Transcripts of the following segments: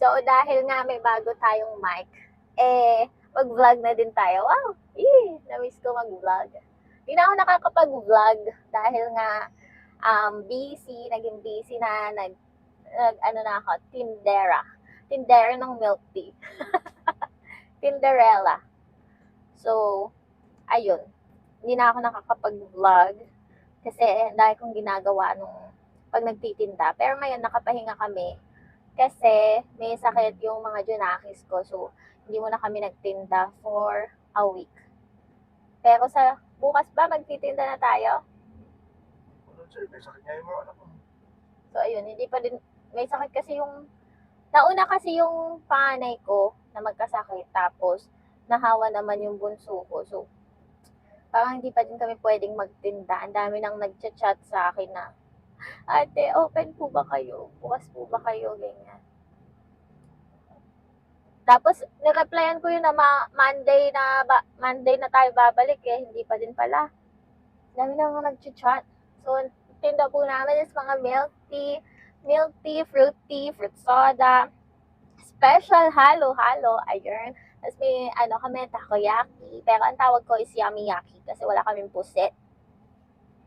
So, dahil nga may bago tayong mic, mag-vlog na din tayo. Wow! Na-miss ko mag-vlog. Hindi na ako nakakapag-vlog dahil nga naging busy na, na ako, Tindera ng milk tea. Tinderella. So, ayun. Hindi na ako nakakapag-vlog kasi dahil kong ginagawa nung pag nagtitinda. Pero ngayon, nakapahinga kami kasi may sakit yung mga junakis ko. So, hindi muna kami nagtinda for a week. Pero sa bukas ba, magtitinda na tayo? May sakit nga yung mga anak ko. So, ayun, hindi pa din, may sakit kasi yung, nauna kasi yung panganay ko na magkasakit, tapos nahawa naman yung bunso ko. So, parang hindi pa din kami pwedeng magtinda. Ang dami nang nagchat-chat sa akin na, ate, open po ba kayo? Bukas po ba kayo? Ganyan. Tapos, nireplyan ko yun na Monday na tayo babalik hindi pa din pala. Dami nang nagchat-chat. So, tinda po namin is mga milk tea, fruit soda, special halo-halo, ayun. Tapos may kami, takoyaki. Pero ang tawag ko is yummy-yaki kasi wala kaming pusit.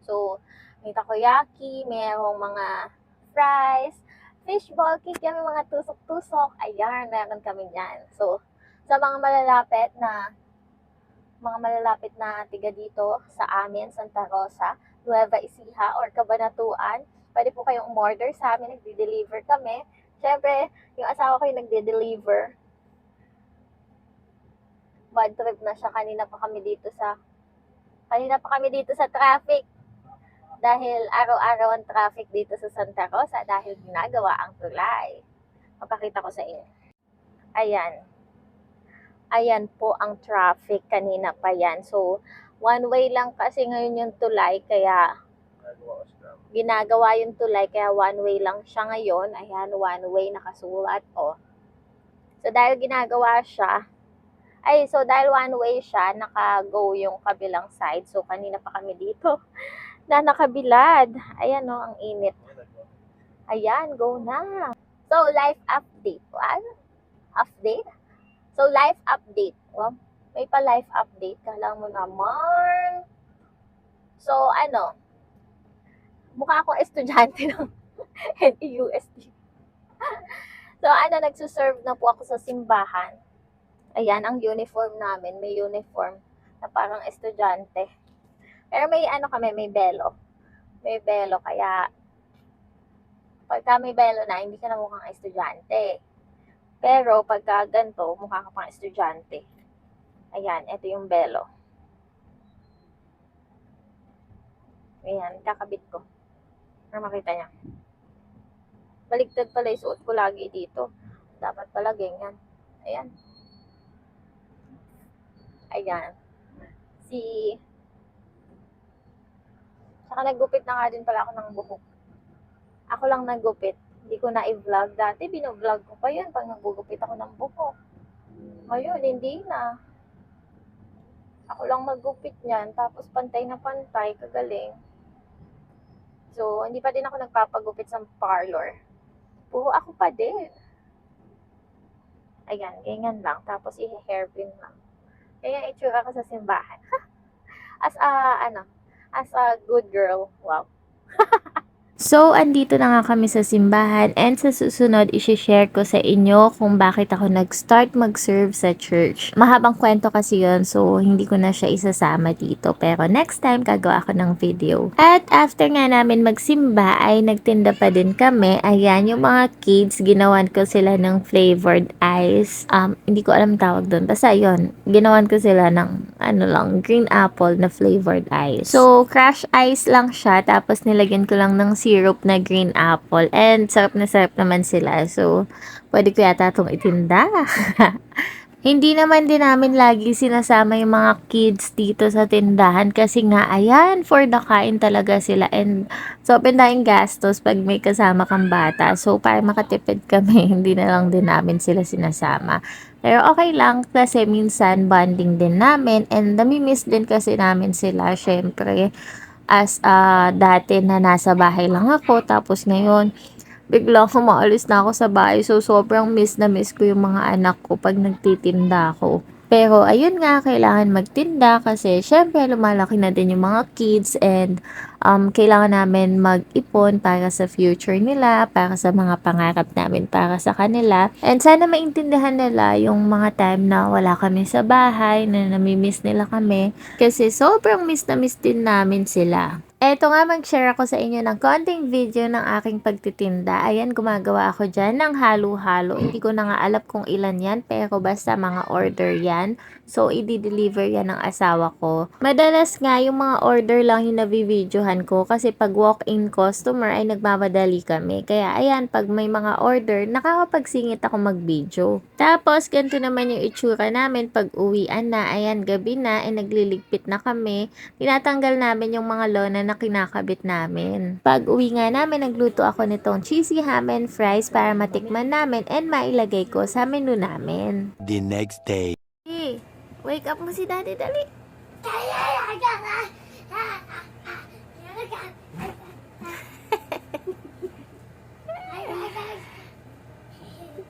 So, may takoyaki, mayroong mga fries, fishball cake, may mga tusok-tusok. Ayan, meron kami dyan. So, sa mga malalapit na tiga dito sa amin, Santa Rosa, Nueva Ecija, or Cabanatuan, pwede po kayong umorder sa amin, nagde-deliver kami. Siyempre, yung asawa ko yung nagde-deliver. Bad trip na siya, kanina pa kami dito sa traffic. Dahil araw-araw ang traffic dito sa Santa Rosa dahil ginagawa ang tulay. Papakita ko sa inyo. Ayan po ang traffic, kanina pa yan. So, one way lang kasi ngayon yung tulay, kaya ginagawa yung tulay, kaya one way lang siya ngayon. Ayan, one way nakasulat, So, dahil dahil one way siya, naka-go yung kabilang side. So, kanina pa kami dito na nakabilad. Ayan, ang init. Ayan, go na. So, life update. Update? So, life update. Well, may pa life update. Kala mo naman. So, mukha akong estudyante ng NEUST. So, nagsuserve na po ako sa simbahan. Ayan, ang uniform namin. May uniform na parang estudyante. Pero may may belo. May belo, kaya pagka may belo na, hindi ka na mukhang estudyante. Pero pagka ganito, mukha ka pang estudyante. Ayan, ito yung belo. Ayan, kakabit ko. Para makita niya. Baligtad pala yung suot ko lagi dito. Dapat pala ganyan. Ayan. Ayan. Saka naggupit na nga din pala ako ng buhok. Ako lang naggupit. Hindi ko na i-vlog. Dati bino-vlog ko pa yun pag naggugupit ako ng buhok. Ngayon, hindi na. Ako lang maggupit niyan. Tapos pantay na pantay. Kagaling. So, hindi pa din ako nagpapagupit sa parlor. Puro ako pa din. Ayan, ganyan lang. Tapos i-hairbin lang. Ganyan itsura ko sa simbahan. As a good girl. Wow. So, andito na nga kami sa simbahan, and sa susunod, isi-share ko sa inyo kung bakit ako nag-start mag-serve sa church. Mahabang kwento kasi yun, so hindi ko na siya isasama dito. Pero next time, gagawa ako ng video. At after nga namin magsimba, ay nagtinda pa din kami. Ayan, yung mga kids, ginawan ko sila ng flavored ice. Hindi ko alam tawag doon. Basta yun, ginawan ko sila ng green apple na flavored ice. So, crush ice lang siya, tapos nilagyan ko lang ng syrup na green apple. And sarap na sarap naman sila. So, pwede ko yata itong itinda. Hindi naman din namin lagi sinasama yung mga kids dito sa tindahan kasi nga, ayan, for the kain talaga sila. And so, pindaing gastos pag may kasama kang bata. So, para makatipid kami, hindi na lang din namin sila sinasama. Pero okay lang kasi minsan bonding din namin, and nami-miss din kasi namin sila, syempre. As dati na nasa bahay lang ako, tapos ngayon biglang umaalis na ako sa bahay. So, sobrang miss na miss ko yung mga anak ko pag nagtitinda ako. Pero, ayun nga, kailangan magtinda kasi syempre lumalaki na din yung mga kids and kailangan namin mag-ipon para sa future nila, para sa mga pangarap namin para sa kanila. And sana maintindihan nila yung mga time na wala kami sa bahay, na namimiss nila kami. Kasi sobrang miss na miss din namin sila. Eto nga, mag-share ako sa inyo ng konting video ng aking pagtitinda. Ayan, gumagawa ako dyan ng halo-halo. Hindi ko na nga alam kung ilan yan, pero basta mga order yan. So, i-deliver yan ng asawa ko. Madalas nga, yung mga order lang yung nabibidyohan ko kasi pag walk-in customer ay nagmamadali kami. Kaya, ayan, pag may mga order, nakakapagsingit ako mag-video. Tapos, ganito naman yung itsura namin pag uwian na. Ayan, gabi na, ay nagliligpit na kami. Tinatanggal namin yung mga lona na kinakabit namin. Pag uwi nga namin, nagluto ako nitong cheesy ham and fries para matikman namin and mailagay ko sa menu namin. The next day. Hey, wake up mo si daddy, dali.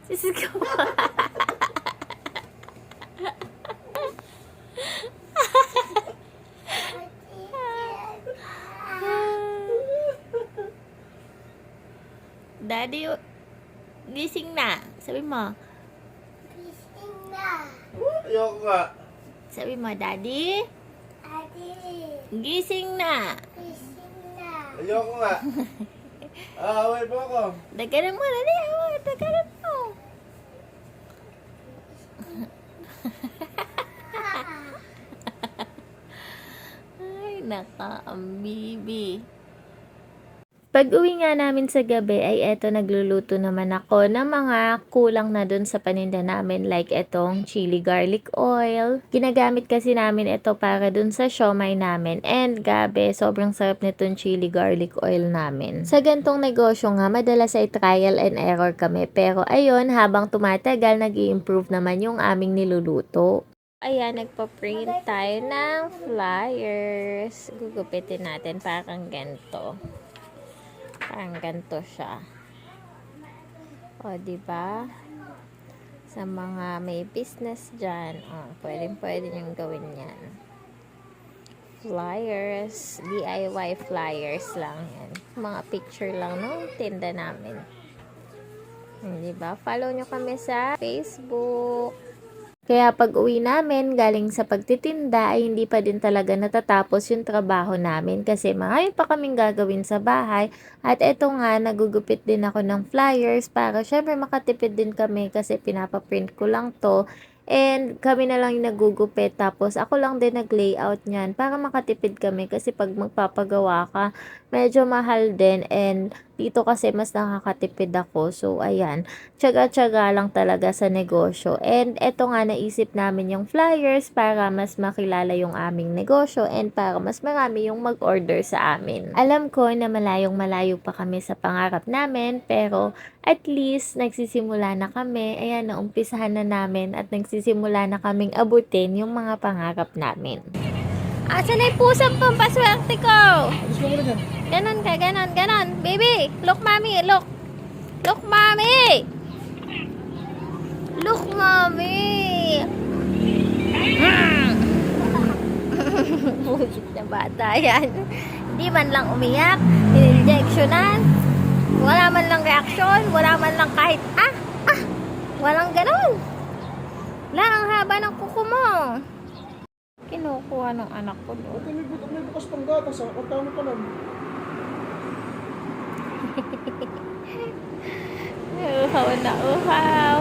Sis ko. Daddy, gising na. Sabi mo. Ayoko nga. Sabi mo, Daddy, gising na. Ayoko nga. Away po ako. Daganan mo, dali. Daganan mo. Ay, naka, ang bibi. Pag uwi nga namin sa gabi ay eto nagluluto naman ako ng mga kulang na dun sa paninda namin like etong chili garlic oil. Ginagamit kasi namin ito para dun sa siomay namin and gabi sobrang sarap nitong chili garlic oil namin. Sa gantong negosyo nga madalas ay trial and error kami pero ayun habang tumatagal nag-i-improve naman yung aming niluluto. Ayan, nagpa-print tayo ng flyers. Gugupitin natin parang ganito. Parang ganito siya. O, diba? Sa mga may business dyan, pwede niyong gawin yan. Flyers. DIY flyers lang yan. Mga picture lang ng tinda namin. Diba? Follow nyo kami sa Facebook. Kaya pag uwi namin, galing sa pagtitinda, ay hindi pa din talaga natatapos yung trabaho namin kasi marami pa kaming gagawin sa bahay. At eto nga, nagugupit din ako ng flyers para syempre makatipid din kami kasi pinapaprint ko lang to. And kami na lang yung nagugupit tapos ako lang din nag-layout niyan para makatipid kami kasi pag magpapagawa ka, medyo mahal din and dito kasi mas nakakatipid ako. So, ayan. Tiyaga-tiyaga lang talaga sa negosyo. And eto nga, naisip namin yung flyers para mas makilala yung aming negosyo and para mas marami yung mag-order sa amin. Alam ko na malayong-malayo pa kami sa pangarap namin, pero at least nagsisimula na kami. Ayan, naumpisahan na namin at nagsisimula na kaming abutin yung mga pangarap namin. Asan na yung pusang pampaswerte ko? Ganon ka, ganon. Baby, look mommy, look. Look mommy. Look mommy. Bullshit na bata yan. Hindi man lang umiyak, in-injectionan. Wala man lang reaksyon, wala man lang kahit walang ganon. Wala, ang haba ng kuko mo. Kinukuha ng anak ko doon. Okay, may bukas pang gatas. Magkano pa lang? Uhaw na uhaw.